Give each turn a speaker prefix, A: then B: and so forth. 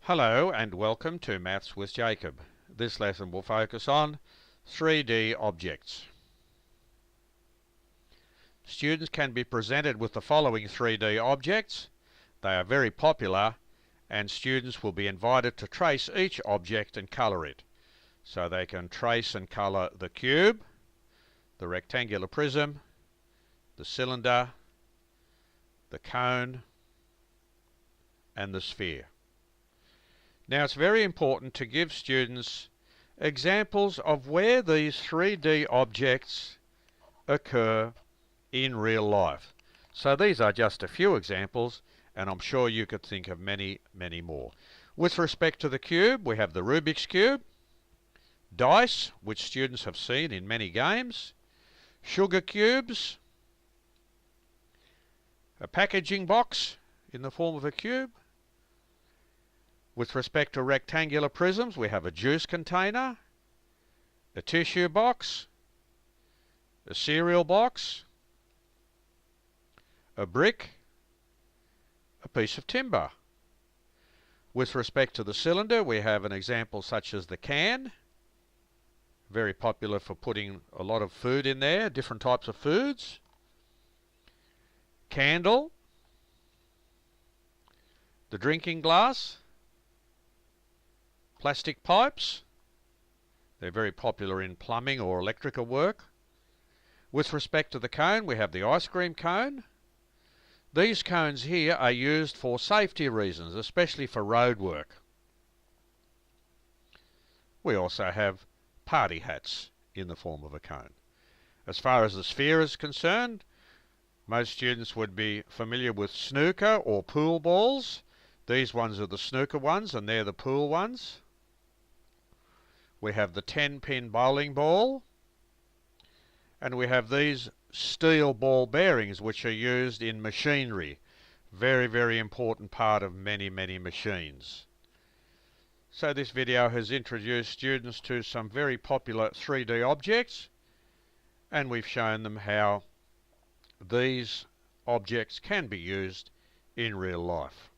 A: Hello and welcome to Maths with Jacob. This lesson will focus on 3D objects. Students can be presented with the following 3D objects. They are very popular and students will be invited to trace each object and colour it. So they can trace and colour the cube, the rectangular prism, the cylinder, the cone and the sphere. Now it's very important to give students examples of where these 3D objects occur in real life. So these are just a few examples, and I'm sure you could think of many, many more. With respect to the cube, we have the Rubik's Cube, dice, which students have seen in many games, sugar cubes, a packaging box in the form of a cube. With respect to rectangular prisms, we have a juice container, a tissue box, a cereal box, a brick, a piece of timber. With respect to the cylinder, we have an example such as the can, very popular for putting a lot of food in there, different types of foods, candle, the drinking glass, plastic pipes. They're very popular in plumbing or electrical work. With respect to the cone, we have the ice cream cone. These cones here are used for safety reasons, especially for road work. We also have party hats in the form of a cone. As far as the sphere is concerned, most students would be familiar with snooker or pool balls. These ones are the snooker ones and they're the pool ones. We have the 10-pin bowling ball, and we have these steel ball bearings which are used in machinery. Very, very important part of many, many machines. So this video has introduced students to some very popular 3D objects, and we've shown them how these objects can be used in real life.